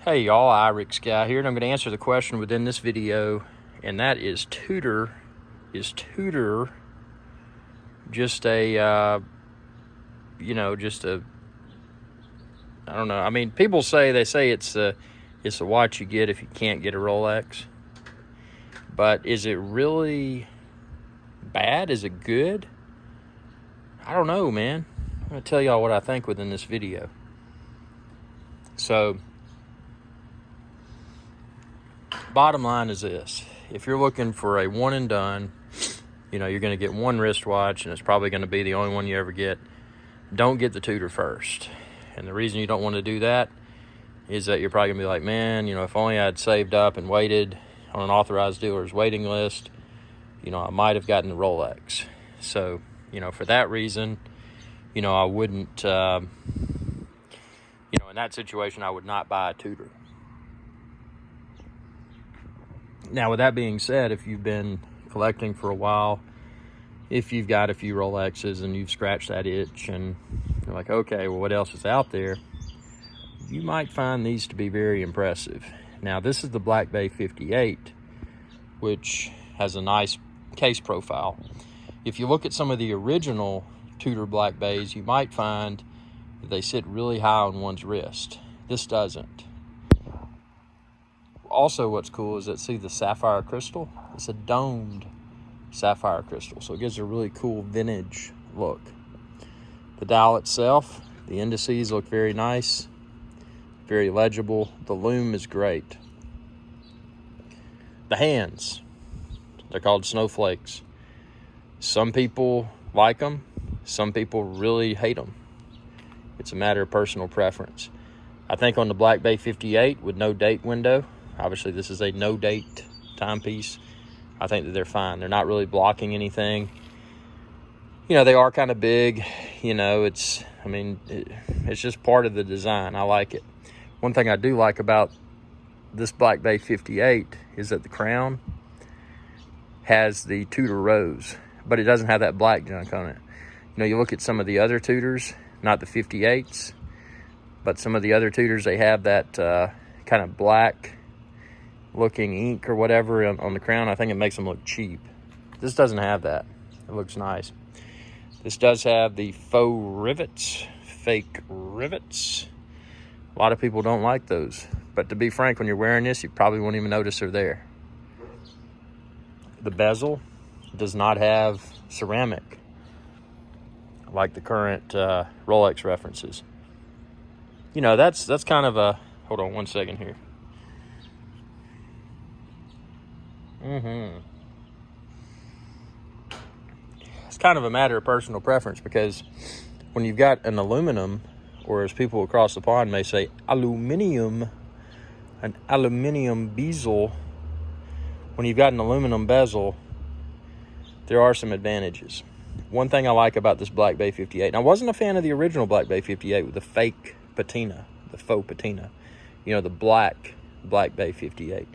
Hey y'all, Irix Guy here, and I'm going to answer the question within this video, and that is Tudor. Is Tudor just a, just a, I don't know. I mean, people say, it's a watch you get if you can't get a Rolex. But is it really bad? Is it good? I don't know, man. I'm going to tell y'all what I think within this video. So, bottom line is this. If you're looking for a one and done, you're going to get one wristwatch, and it's probably going to be the only one you ever get, don't get the Tudor first. And the reason you don't want to do that is that you're probably going to be like, man, if only I'd saved up and waited on an authorized dealer's waiting list, I might have gotten the Rolex. So, for that reason, I wouldn't, in that situation, I would not buy a Tudor. Now, with that being said, if you've been collecting for a while, if you've got a few Rolexes and you've scratched that itch and you're like, okay, well, what else is out there? You might find these to be very impressive. Now, this is the Black Bay 58, which has a nice case profile. If you look at some of the original Tudor Black Bays, you might find that they sit really high on one's wrist. This doesn't. Also, what's cool is that, see the sapphire crystal? It's a domed sapphire crystal, so it gives a really cool vintage look. The dial itself, the indices look very nice, very legible. The lume is great. The hands, they're called snowflakes. Some people like them, some people really hate them. It's a matter of personal preference. I think on the Black Bay 58 with no date window, obviously this is a no date timepiece, I think that they're fine. They're not really blocking anything. They are kind of big. It's just part of the design. I like it. One thing I do like about this Black Bay 58 is that the crown has the Tudor rose, but it doesn't have that black junk on it. You look at some of the other Tudors, not the 58s, but some of the other Tudors, they have that kind of black looking ink or whatever on the crown. I think it makes them look cheap. This doesn't have that. It looks nice. This does have the faux rivets, fake rivets. A lot of people don't like those, but to be frank, when you're wearing this, you probably won't even notice they're there. The bezel does not have ceramic like the current Rolex references. That's kind of a, hold on one second here. It's kind of a matter of personal preference, because when you've got an aluminum, or as people across the pond may say, an aluminum bezel, when you've got an aluminum bezel, there are some advantages. One thing I like about this Black Bay 58, and I wasn't a fan of the original Black Bay 58 with the fake patina, the faux patina, the Black Bay 58.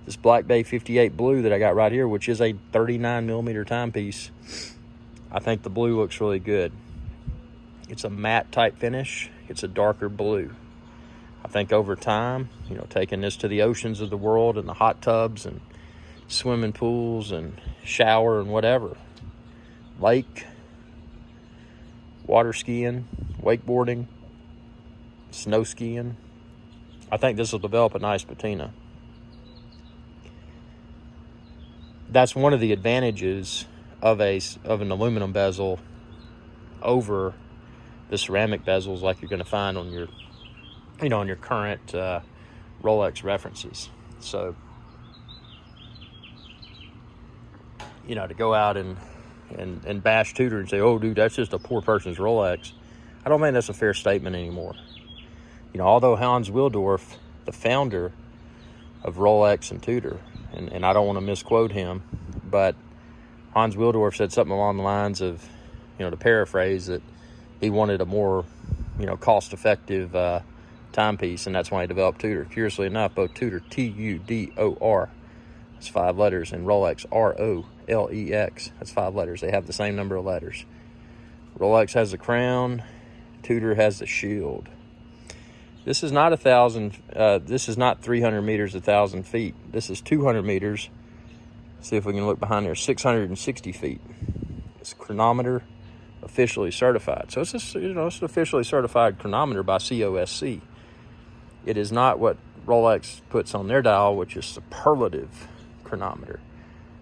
This Black Bay 58 blue that I got right here, which is a 39 millimeter timepiece, I think the blue looks really good. It's a matte type finish. It's a darker blue. I think over time, taking this to the oceans of the world and the hot tubs and swimming pools and shower and whatever, lake, water skiing, wakeboarding, snow skiing, I think this will develop a nice patina. That's one of the advantages of an aluminum bezel over the ceramic bezels like you're going to find on your on your current Rolex references. So to go out and bash Tudor and say, oh dude, that's just a poor person's Rolex, I don't think that's a fair statement anymore. Although Hans Willdorf, the founder of Rolex and Tudor, and I don't want to misquote him, but Hans Willdorf said something along the lines of, to paraphrase, that he wanted a more, cost-effective timepiece, and that's why he developed Tudor. Curiously enough, both Tudor, Tudor, that's 5 letters, and Rolex, Rolex, that's 5 letters. They have the same number of letters. Rolex has the crown, Tudor has the shield. This is not 1,000. This is not 300 meters, 1,000 feet. This is 200 meters. See if we can look behind there. 660 feet. It's chronometer officially certified. So it's just, it's an officially certified chronometer by COSC. It is not what Rolex puts on their dial, which is superlative chronometer,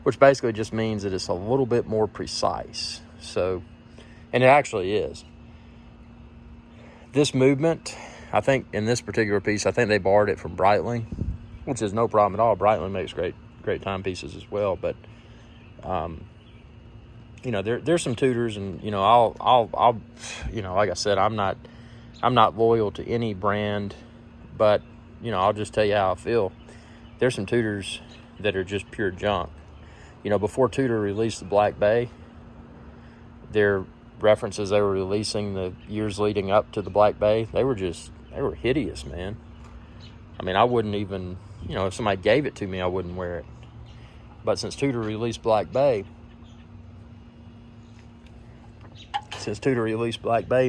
which basically just means that it's a little bit more precise. So, and it actually is. This movement, I think in this particular piece, I think they borrowed it from Breitling, which is no problem at all. Breitling makes great timepieces as well. But, there's some Tudors, and, I'll like I said, I'm not loyal to any brand, but, I'll just tell you how I feel. There's some Tudors that are just pure junk. Before Tudor released the Black Bay, their references they were releasing the years leading up to the Black Bay, they were hideous, man. I mean, I wouldn't even, if somebody gave it to me, I wouldn't wear it. But since Tudor released Black Bay,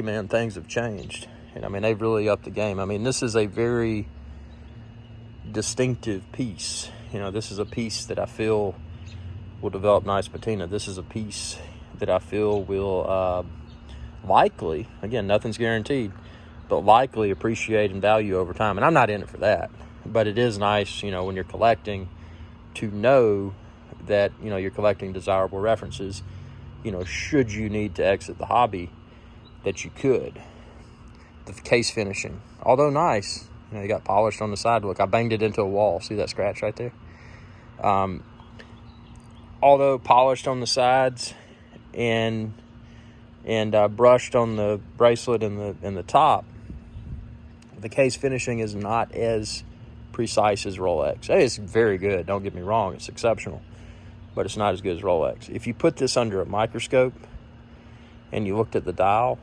man, things have changed. And I mean, they've really upped the game. I mean, this is a very distinctive piece. This is a piece that I feel will develop nice patina. This is a piece that I feel will likely, again, nothing's guaranteed, but likely appreciate in value over time. And I'm not in it for that. But it is nice, when you're collecting, to know that, you're collecting desirable references, should you need to exit the hobby, that you could. The case finishing, although nice, you got polished on the side. Look, I banged it into a wall. See that scratch right there? Although polished on the sides and brushed on the bracelet and the top, the case finishing is not as precise as Rolex. It's very good, don't get me wrong, it's exceptional, but it's not as good as Rolex. If you put this under a microscope and you looked at the dial,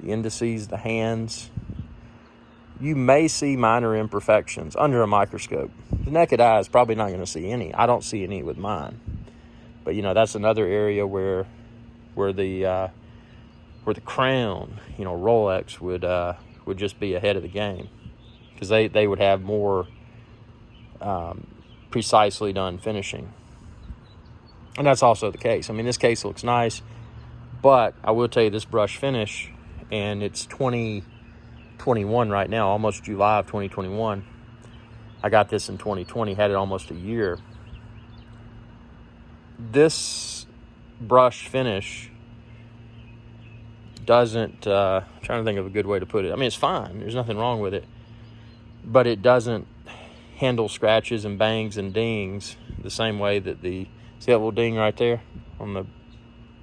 the indices, the hands, you may see minor imperfections under a microscope. The naked eye is probably not going to see any. I don't see any with mine. But, that's another area where the crown, Rolex would just be ahead of the game, because they would have more precisely done finishing. And that's also the case. I mean, this case looks nice, but I will tell you, this brush finish, and it's 2021 right now, almost July of 2021. I got this in 2020, had it almost a year. This brush finish doesn't, I'm trying to think of a good way to put it. I mean, it's fine. There's nothing wrong with it. But it doesn't handle scratches and bangs and dings the same way that see that little ding right there?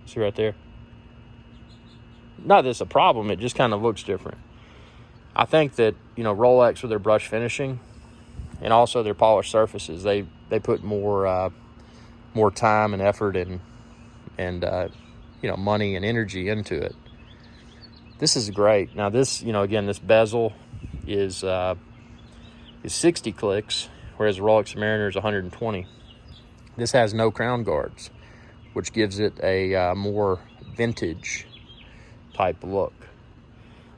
See right there? Not that it's a problem, it just kind of looks different. I think that, Rolex with their brush finishing and also their polished surfaces, they put more time and effort and money and energy into it. This is great. Now this, again, this bezel is 60 clicks, whereas the Rolex Submariner is 120. This has no crown guards, which gives it a more vintage type look.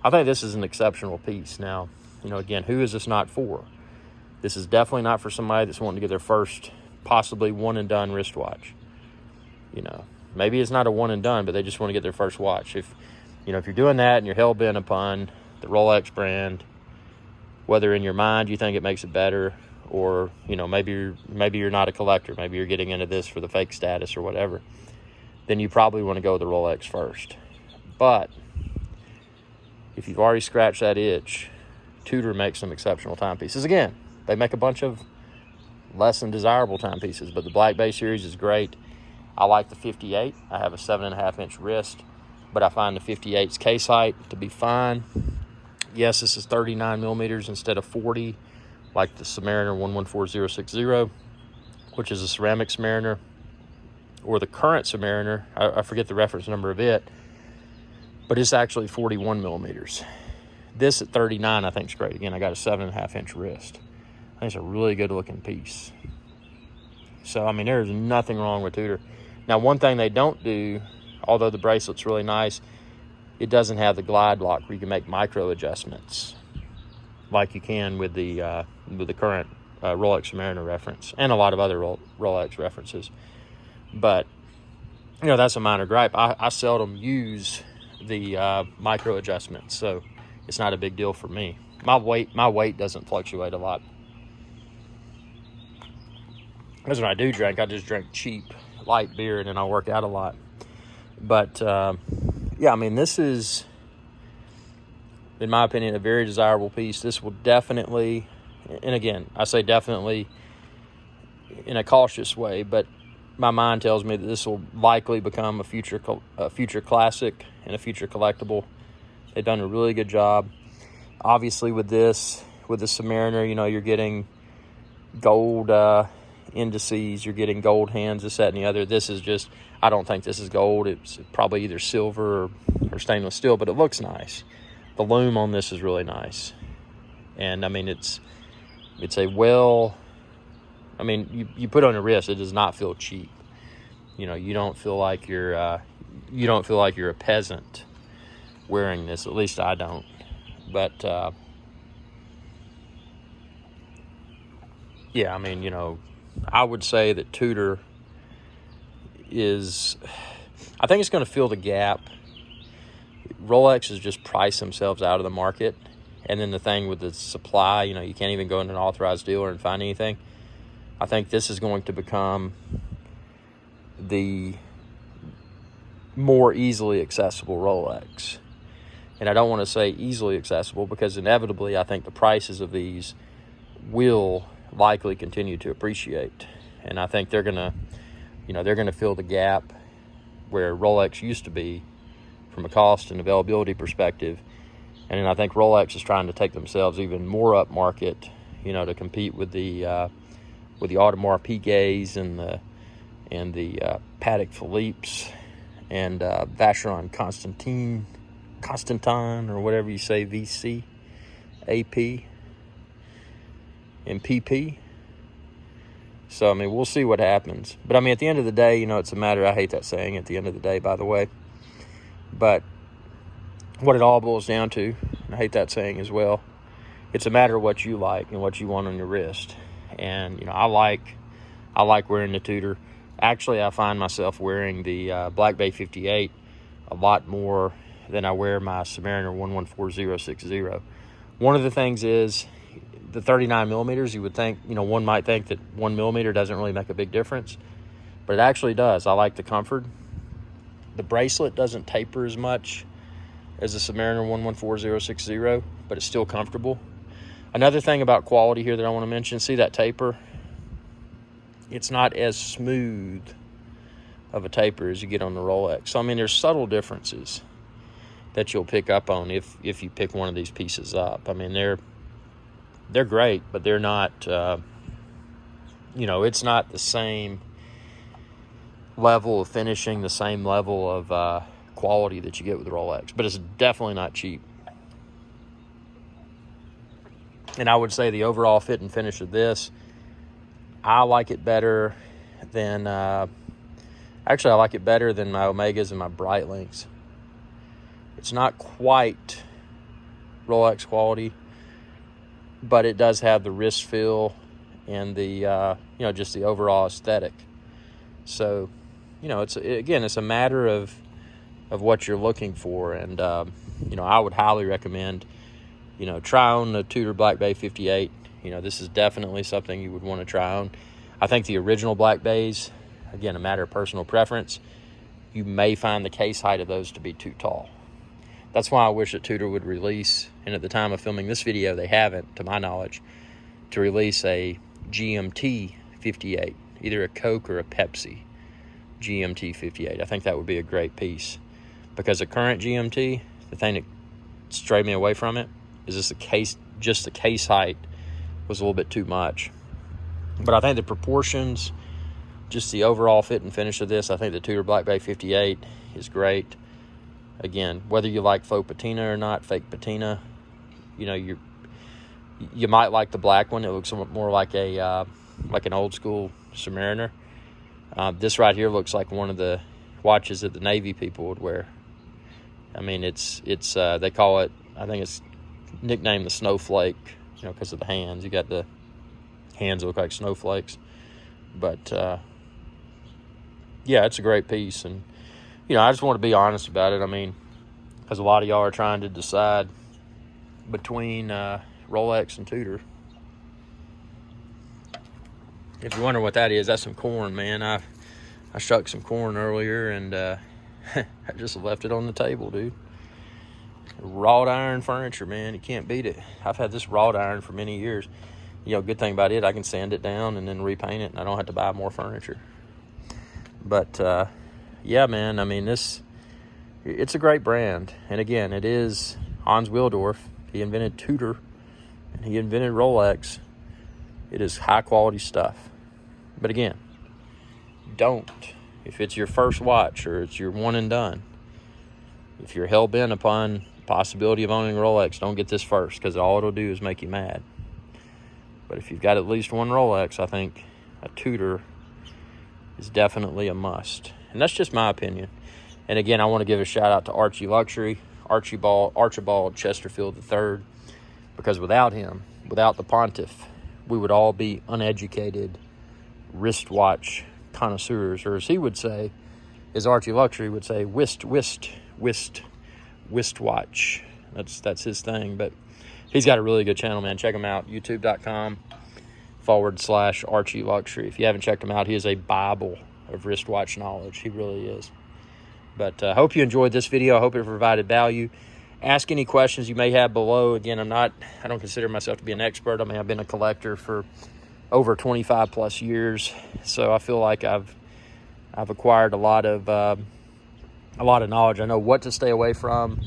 I think this is an exceptional piece. Now, again, who is this not for? This is definitely not for somebody that's wanting to get their first, possibly one and done wristwatch. Maybe it's not a one and done, but they just want to get their first watch. If you're doing that and you're hell bent upon the Rolex brand, whether in your mind you think it makes it better, or maybe you're not a collector, maybe you're getting into this for the fake status or whatever, then you probably want to go with the Rolex first. But if you've already scratched that itch, Tudor makes some exceptional timepieces. Again, they make a bunch of less than desirable timepieces, but the Black Bay series is great. I like the 58. I have a 7.5-inch wrist, but I find the 58's case height to be fine. Yes, this is 39 millimeters instead of 40, like the Submariner 114060, which is a ceramic Submariner, or the current Submariner. I forget the reference number of it, but it's actually 41 millimeters. This at 39, I think is great. Again, I got a 7.5-inch wrist. I think it's a really good looking piece. So, I mean, there's nothing wrong with Tudor. Now, one thing they don't do, although the bracelet's really nice, it doesn't have the glide lock where you can make micro adjustments like you can with the current Rolex Submariner reference and a lot of other Rolex references. But that's a minor gripe. I seldom use the micro adjustments, so it's not a big deal for me. My weight doesn't fluctuate a lot. Because when I do drink, I just drink cheap, light beer, and then I work out a lot. But, this is, in my opinion, a very desirable piece. This will definitely, and again, I say definitely in a cautious way, but my mind tells me that this will likely become a future classic and a future collectible. They've done a really good job. Obviously, with the Submariner, you're getting gold indices, you're getting gold hands, this, that, and the other. This is just, I don't think this is gold. It's probably either silver or stainless steel, but it looks nice. The loom on this is really nice. And, it's a you put on your wrist, it does not feel cheap. You don't feel like you're a peasant wearing this. At least I don't. But I would say that Tudor is, I think it's going to fill the gap. Rolex has just priced themselves out of the market. And then the thing with the supply, you can't even go into an authorized dealer and find anything. I think this is going to become the more easily accessible Rolex. And I don't want to say easily accessible because inevitably I think the prices of these will likely continue to appreciate. And I think they're going to fill the gap where Rolex used to be from a cost and availability perspective. And then I think Rolex is trying to take themselves even more up market, to compete with the Audemars Piguets and the Patek Philippe's and Vacheron Constantin, or whatever you say, VC, AP, and PP. So, we'll see what happens. But, at the end of the day, it's a matter, I hate that saying, at the end of the day, by the way. But what it all boils down to, and I hate that saying as well, it's a matter of what you like and what you want on your wrist. And, I like wearing the Tudor. Actually, I find myself wearing the Black Bay 58 a lot more than I wear my Submariner 114060. One of the things is the 39 millimeters. You would think, one might think that 1 millimeter doesn't really make a big difference, but it actually does. I like the comfort. The bracelet doesn't taper as much as the Submariner 114060, but it's still comfortable. Another thing about quality here that I want to mention, see that taper? It's not as smooth of a taper as you get on the Rolex. So, there's subtle differences that you'll pick up on if you pick one of these pieces up. They're great, but they're not, it's not the same level of finishing, the same level of quality that you get with the Rolex. But it's definitely not cheap. And I would say the overall fit and finish of this, I like it better than, I like it better than my Omegas and my Breitlinks. It's not quite Rolex quality, but it does have the wrist feel and the, just the overall aesthetic. So, it's a matter of what you're looking for. And, I would highly recommend, try on the Tudor Black Bay 58. This is definitely something you would want to try on. I think the original Black Bays, again, a matter of personal preference, you may find the case height of those to be too tall. That's why I wish that Tudor would release, and at the time of filming this video, they haven't, to my knowledge, to release a GMT 58, either a Coke or a Pepsi GMT 58. I think that would be a great piece. Because the current GMT, the thing that strayed me away from it is just the case height was a little bit too much. But I think the proportions, just the overall fit and finish of this, I think the Tudor Black Bay 58 is great. Again, whether you like faux patina or not, fake patina, you might like the black one. It looks more like like an old school Submariner. This right here looks like one of the watches that the Navy people would wear. I mean, it's they call it, I think it's nicknamed the snowflake, you know, because of the hands. You got the hands that look like snowflakes. But yeah, it's a great piece. And, you know, I just want to be honest about it. I mean, because a lot of y'all are trying to decide between Rolex and Tudor. If you're wondering what that is, that's some corn, man. I shucked some corn earlier, and I just left it on the table, dude. Wrought iron furniture, man. You can't beat it. I've had this wrought iron for many years. You know, good thing about it, I can sand it down and then repaint it, and I don't have to buy more furniture. But yeah, man, I mean, it's a great brand. And again, it is Hans Wildorf. He invented Tudor, and he invented Rolex. It is high quality stuff. But again, if it's your first watch or it's your one and done, if you're hell bent upon the possibility of owning Rolex, don't get this first, because all it'll do is make you mad. But if you've got at least one Rolex, I think a Tudor is definitely a must. And that's just my opinion. And again, I want to give a shout out to Archie Luxury, Archibald Chesterfield III, because without him, without the pontiff, we would all be uneducated wristwatch connoisseurs, or as he would say, as Archie Luxury would say, wristwatch. That's his thing. But he's got a really good channel, man. Check him out, youtube.com/Archie Luxury. If you haven't checked him out, he is a Bible of wristwatch knowledge. He really is. But I hope you enjoyed this video. I hope it provided value. Ask any questions you may have below. Again, I don't consider myself to be an expert. I mean, I've been a collector for over 25 plus years, so I feel like I've acquired a lot of knowledge. I know what to stay away from.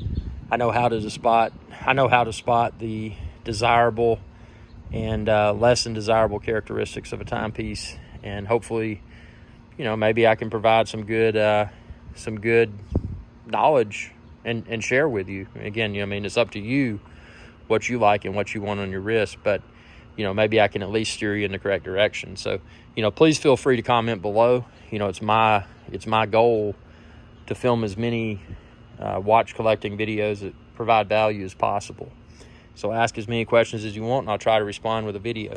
I know how to spot the desirable and less than desirable characteristics of a timepiece, and hopefully, you know, maybe I can provide some good knowledge and share with you. Again, you know, I mean, it's up to you what you like and what you want on your wrist, but you know, maybe I can at least steer you in the correct direction. So, you know, please feel free to comment below. You know, it's my goal to film as many watch collecting videos that provide value as possible. So ask as many questions as you want, and I'll try to respond with a video.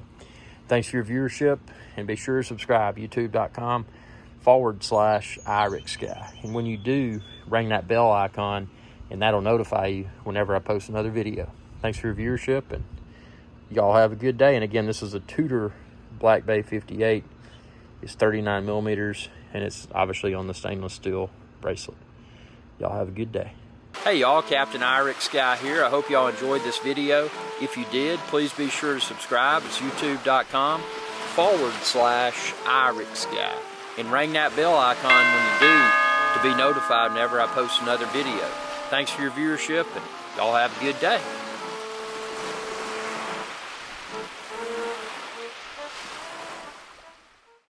Thanks for your viewership, and be sure to subscribe, youtube.com/IRIXGuy. And when you do, ring that bell icon, and that'll notify you whenever I post another video. Thanks for your viewership, and y'all have a good day. And again, this is a Tudor Black Bay 58. It's 39 millimeters, and it's obviously on the stainless steel bracelet. Y'all have a good day. Hey y'all, Captain Irix Guy here. I hope y'all enjoyed this video. If you did, please be sure to subscribe. It's youtube.com/Irix Guy. And ring that bell icon when you do to be notified whenever I post another video. Thanks for your viewership, and y'all have a good day.